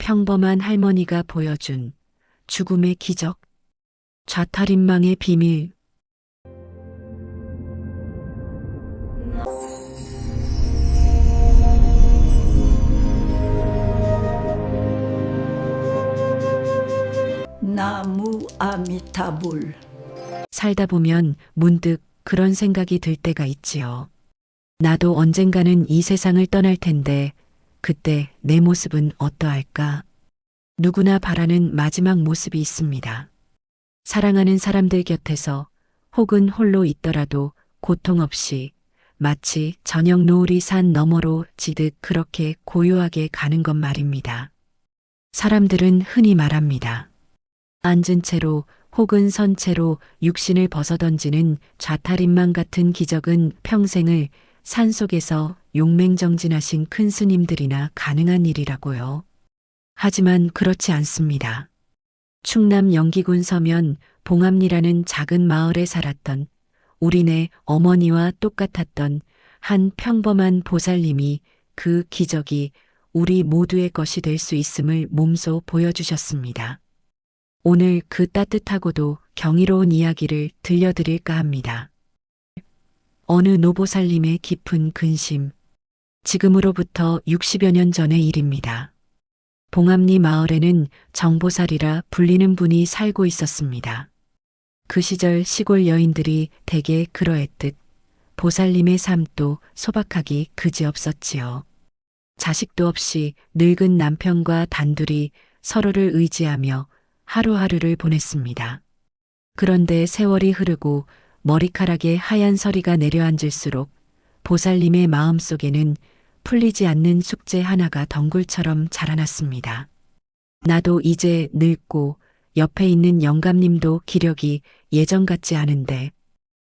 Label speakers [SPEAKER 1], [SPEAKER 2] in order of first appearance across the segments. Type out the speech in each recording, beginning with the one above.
[SPEAKER 1] 평범한 할머니가 보여준 죽음의 기적, 좌탈인망의 비밀.
[SPEAKER 2] 나무 아미타불.
[SPEAKER 1] 살다 보면 문득 그런 생각이 들 때가 있지요. 나도 언젠가는 이 세상을 떠날 텐데 그때 내 모습은 어떠할까? 누구나 바라는 마지막 모습이 있습니다. 사랑하는 사람들 곁에서 혹은 홀로 있더라도 고통 없이 마치 저녁 노을이 산 너머로 지듯 그렇게 고요하게 가는 것 말입니다. 사람들은 흔히 말합니다. 앉은 채로 혹은 선 채로 육신을 벗어던지는 좌탈인망 같은 기적은 평생을 산속에서 용맹정진하신 큰 스님들이나 가능한 일이라고요. 하지만 그렇지 않습니다. 충남 영기군 서면 봉암리라는 작은 마을에 살았던 우리네 어머니와 똑같았던 한 평범한 보살님이 그 기적이 우리 모두의 것이 될 수 있음을 몸소 보여주셨습니다. 오늘 그 따뜻하고도 경이로운 이야기를 들려드릴까 합니다. 어느 노보살님의 깊은 근심. 지금으로부터 60여 년 전의 일입니다. 봉암리 마을에는 정보살이라 불리는 분이 살고 있었습니다. 그 시절 시골 여인들이 대개 그러했듯 보살님의 삶도 소박하기 그지없었지요. 자식도 없이 늙은 남편과 단둘이 서로를 의지하며 하루하루를 보냈습니다. 그런데 세월이 흐르고 머리카락에 하얀 서리가 내려앉을수록 보살님의 마음속에는 풀리지 않는 숙제 하나가 덩굴처럼 자라났습니다. 나도 이제 늙고 옆에 있는 영감님도 기력이 예전 같지 않은데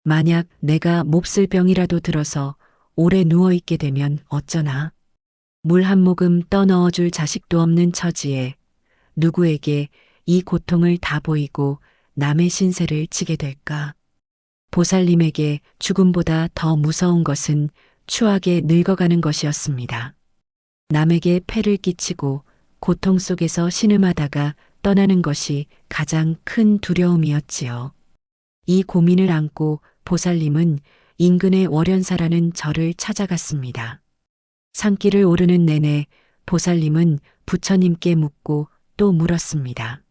[SPEAKER 1] 만약 내가 몹쓸 병이라도 들어서 오래 누워있게 되면 어쩌나. 물 한 모금 떠넣어줄 자식도 없는 처지에 누구에게 이 고통을 다 보이고 남의 신세를 지게 될까? 보살님에게 죽음보다 더 무서운 것은 추하게 늙어가는 것이었습니다. 남에게 폐를 끼치고 고통 속에서 신음하다가 떠나는 것이 가장 큰 두려움이었지요. 이 고민을 안고 보살님은 인근의 월연사라는 절을 찾아갔습니다. 산길을 오르는 내내 보살님은 부처님께 묻고 또 물었습니다.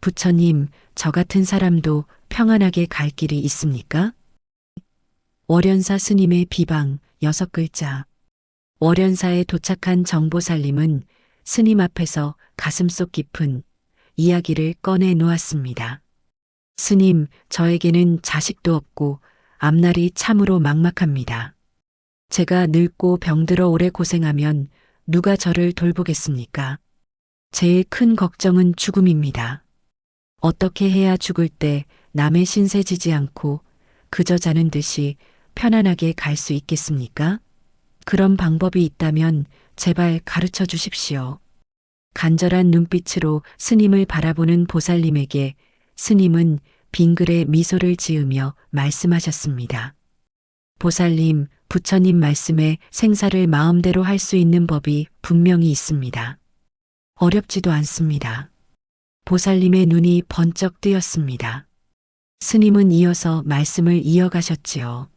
[SPEAKER 1] 부처님, 저 같은 사람도 평안하게 갈 길이 있습니까? 월연사 스님의 비방 6글자. 월연사에 도착한 정보살님은 스님 앞에서 가슴속 깊은 이야기를 꺼내 놓았습니다. 스님, 저에게는 자식도 없고 앞날이 참으로 막막합니다. 제가 늙고 병들어 오래 고생하면 누가 저를 돌보겠습니까? 제일 큰 걱정은 죽음입니다. 어떻게 해야 죽을 때 남의 신세 지지 않고 그저 자는 듯이 편안하게 갈 수 있겠습니까? 그런 방법이 있다면 제발 가르쳐 주십시오. 간절한 눈빛으로 스님을 바라보는 보살님에게 스님은 빙글에 미소를 지으며 말씀하셨습니다. 보살님, 부처님 말씀에 생사를 마음대로 할 수 있는 법이 분명히 있습니다. 어렵지도 않습니다. 보살님의 눈이 번쩍 뜨였습니다. 스님은 이어서 말씀을 이어가셨지요.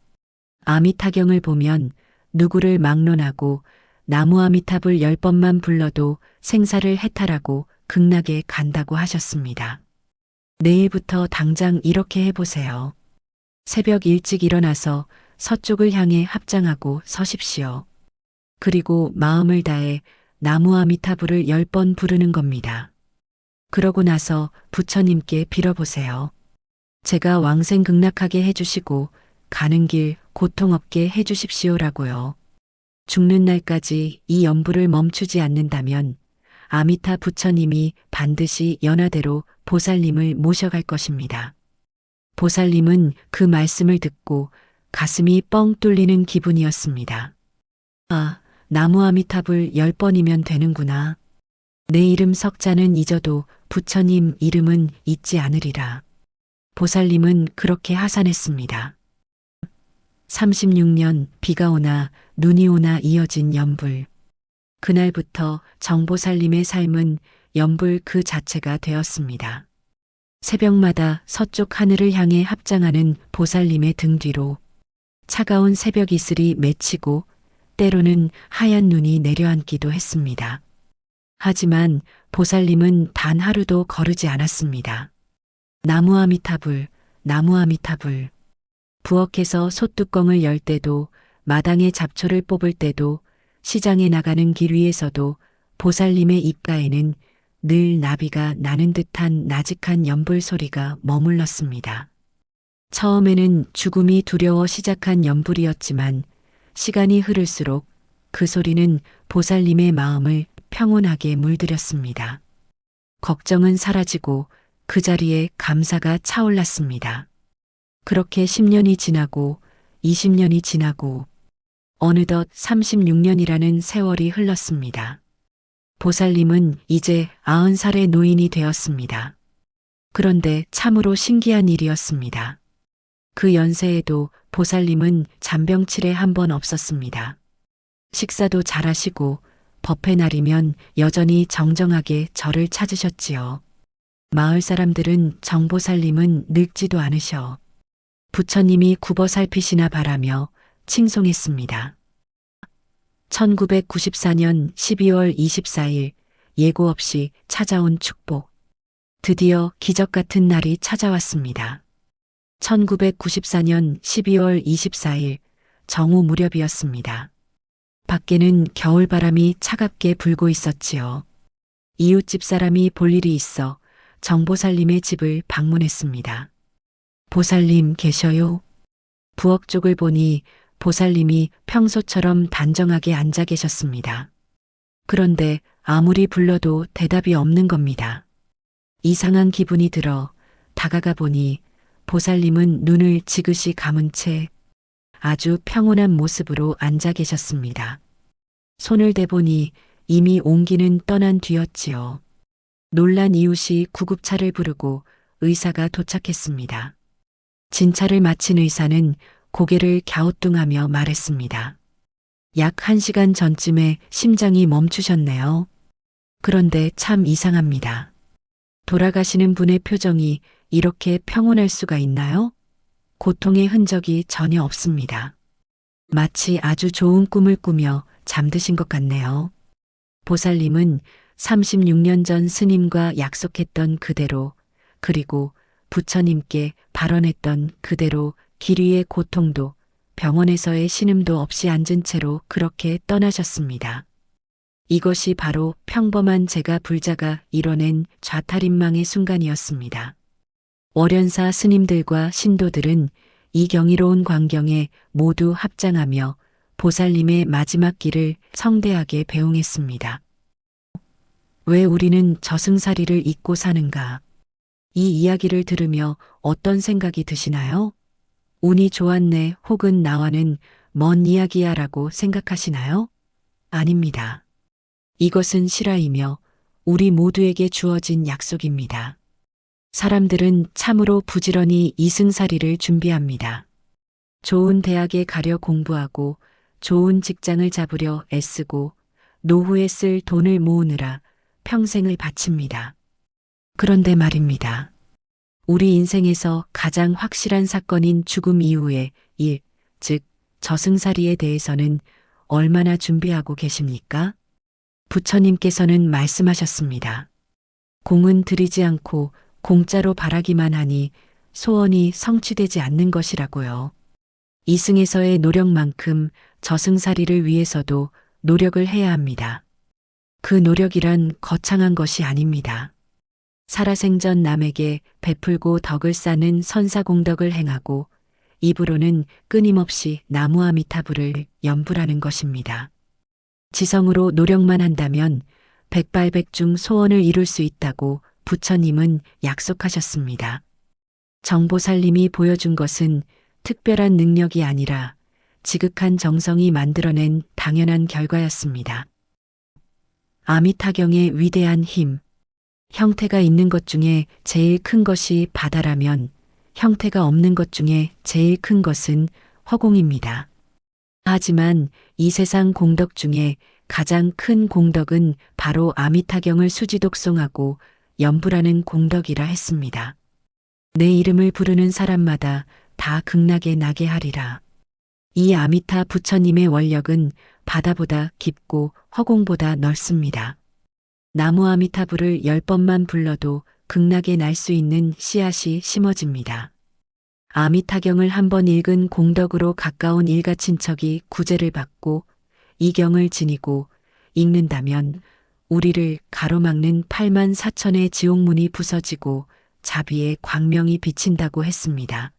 [SPEAKER 1] 아미타경을 보면 누구를 막론하고 나무 아미탑을 10번만 불러도 생사를 해탈하고 극락에 간다고 하셨습니다. 내일부터 당장 이렇게 해보세요. 새벽 일찍 일어나서 서쪽을 향해 합장하고 서십시오. 그리고 마음을 다해 나무 아미타불을 10번 부르는 겁니다. 그러고 나서 부처님께 빌어보세요. 제가 왕생 극락하게 해주시고 가는 길 고통 없게 해주십시오라고요. 죽는 날까지 이 연부를 멈추지 않는다면 아미타 부처님이 반드시 연화대로 보살님을 모셔갈 것입니다. 보살님은 그 말씀을 듣고 가슴이 뻥 뚫리는 기분이었습니다. 아, 나무 아미탑을 10번이면 되는구나. 내 이름 석자는 잊어도 부처님 이름은 잊지 않으리라. 보살님은 그렇게 하산했습니다. 36년 비가 오나 눈이 오나 이어진 연불. 그날부터 정보살림의 삶은 연불 그 자체가 되었습니다. 새벽마다 서쪽 하늘을 향해 합장하는 보살님의 등 뒤로 차가운 새벽 이슬이 맺히고 때로는 하얀 눈이 내려앉기도 했습니다. 하지만 보살님은 단 하루도 거르지 않았습니다. 나무 아미타불, 나무 아미타불. 부엌에서 솥뚜껑을 열 때도, 마당에 잡초를 뽑을 때도, 시장에 나가는 길 위에서도 보살님의 입가에는 늘 나비가 나는 듯한 나직한 연불 소리가 머물렀습니다. 처음에는 죽음이 두려워 시작한 연불이었지만 시간이 흐를수록 그 소리는 보살님의 마음을 평온하게 물들였습니다. 걱정은 사라지고 그 자리에 감사가 차올랐습니다. 그렇게 10년이 지나고 20년이 지나고 어느덧 36년이라는 세월이 흘렀습니다. 보살님은 이제 90살의 노인이 되었습니다. 그런데 참으로 신기한 일이었습니다. 그 연세에도 보살님은 잔병치레 한 번 없었습니다. 식사도 잘하시고 법회 날이면 여전히 정정하게 저를 찾으셨지요. 마을 사람들은 정보살님은 늙지도 않으셔. 부처님이 굽어 살피시나 바라며 칭송했습니다. 1994년 12월 24일 예고 없이 찾아온 축복. 드디어 기적 같은 날이 찾아왔습니다. 1994년 12월 24일 정오 무렵이었습니다. 밖에는 겨울바람이 차갑게 불고 있었지요. 이웃집 사람이 볼 일이 있어 정보살님의 집을 방문했습니다. 보살님 계셔요? 부엌 쪽을 보니 보살님이 평소처럼 단정하게 앉아 계셨습니다. 그런데 아무리 불러도 대답이 없는 겁니다. 이상한 기분이 들어 다가가 보니 보살님은 눈을 지그시 감은 채 아주 평온한 모습으로 앉아 계셨습니다. 손을 대보니 이미 온기는 떠난 뒤였지요. 놀란 이웃이 구급차를 부르고 의사가 도착했습니다. 진찰을 마친 의사는 고개를 갸우뚱하며 말했습니다. 약 1시간 전쯤에 심장이 멈추셨네요. 그런데 참 이상합니다. 돌아가시는 분의 표정이 이렇게 평온할 수가 있나요? 고통의 흔적이 전혀 없습니다. 마치 아주 좋은 꿈을 꾸며 잠드신 것 같네요. 보살님은 36년 전 스님과 약속했던 그대로 그리고 부처님께 발언했던 그대로 길 위의 고통도 병원에서의 신음도 없이 앉은 채로 그렇게 떠나셨습니다. 이것이 바로 평범한 제가 불자가 이뤄낸 좌탈인망의 순간이었습니다. 월연사 스님들과 신도들은 이 경이로운 광경에 모두 합장하며 보살님의 마지막 길을 성대하게 배웅했습니다. 왜 우리는 저승사리를 잊고 사는가? 이 이야기를 들으며 어떤 생각이 드시나요? 운이 좋았네 혹은 나와는 먼 이야기야 라고 생각하시나요? 아닙니다. 이것은 실화이며 우리 모두에게 주어진 약속입니다. 사람들은 참으로 부지런히 이승사리를 준비합니다. 좋은 대학에 가려 공부하고 좋은 직장을 잡으려 애쓰고 노후에 쓸 돈을 모으느라 평생을 바칩니다. 그런데 말입니다. 우리 인생에서 가장 확실한 사건인 죽음 이후의 일, 즉 저승사리에 대해서는 얼마나 준비하고 계십니까? 부처님께서는 말씀하셨습니다. 공은 들이지 않고 공짜로 바라기만 하니 소원이 성취되지 않는 것이라고요. 이승에서의 노력만큼 저승사리를 위해서도 노력을 해야 합니다. 그 노력이란 거창한 것이 아닙니다. 살아생전 남에게 베풀고 덕을 쌓는 선사공덕을 행하고 입으로는 끊임없이 나무아미타불을 연불하는 것입니다. 지성으로 노력만 한다면 백발백중 소원을 이룰 수 있다고 부처님은 약속하셨습니다. 정보살님이 보여준 것은 특별한 능력이 아니라 지극한 정성이 만들어낸 당연한 결과였습니다. 아미타경의 위대한 힘. 형태가 있는 것 중에 제일 큰 것이 바다라면 형태가 없는 것 중에 제일 큰 것은 허공입니다. 하지만 이 세상 공덕 중에 가장 큰 공덕은 바로 아미타경을 수지독송하고 연불하는 공덕이라 했습니다. 내 이름을 부르는 사람마다 다 극락에 나게 하리라. 이 아미타 부처님의 원력은 바다보다 깊고 허공보다 넓습니다. 나무 아미타불을 10번만 불러도 극락에 날 수 있는 씨앗이 심어집니다. 아미타경을 한 번 읽은 공덕으로 가까운 일가친척이 구제를 받고 이 경을 지니고 읽는다면 우리를 가로막는 8만 4천의 지옥문이 부서지고 자비의 광명이 비친다고 했습니다.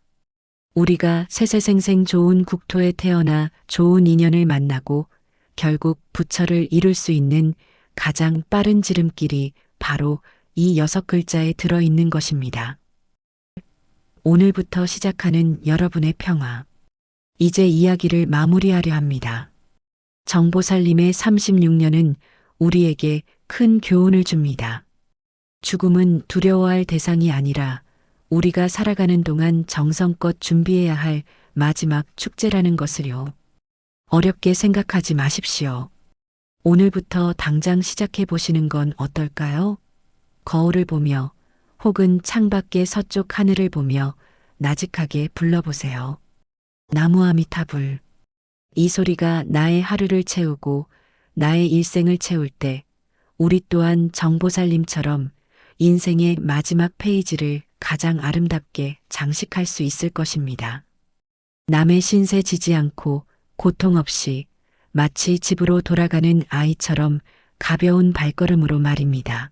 [SPEAKER 1] 우리가 세세생생 좋은 국토에 태어나 좋은 인연을 만나고 결국 부처를 이룰 수 있는 가장 빠른 지름길이 바로 이 6글자에 들어있는 것입니다. 오늘부터 시작하는 여러분의 평화. 이제 이야기를 마무리하려 합니다. 정보살림의 36년은 우리에게 큰 교훈을 줍니다. 죽음은 두려워할 대상이 아니라 우리가 살아가는 동안 정성껏 준비해야 할 마지막 축제라는 것을요. 어렵게 생각하지 마십시오. 오늘부터 당장 시작해 보시는 건 어떨까요? 거울을 보며 혹은 창밖의 서쪽 하늘을 보며 나직하게 불러보세요. 나무 아미타불. 이 소리가 나의 하루를 채우고 나의 일생을 채울 때 우리 또한 정보살림처럼 인생의 마지막 페이지를 가장 아름답게 장식할 수 있을 것입니다. 남의 신세 지지 않고 고통 없이 마치 집으로 돌아가는 아이처럼 가벼운 발걸음으로 말입니다.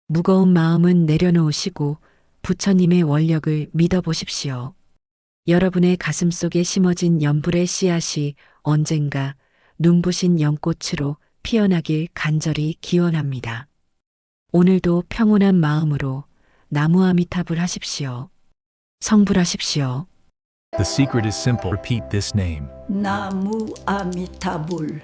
[SPEAKER 1] 무거운 마음은 내려놓으시고 부처님의 원력을 믿어보십시오. 여러분의 가슴 속에 심어진 연불의 씨앗이 언젠가 눈부신 연꽃으로 피어나길 간절히 기원합니다. 오늘도 평온한 마음으로 나무 아미타불 하십시오. 성불하십시오.
[SPEAKER 3] The secret is simple. Repeat this name.
[SPEAKER 2] 나무 아미타불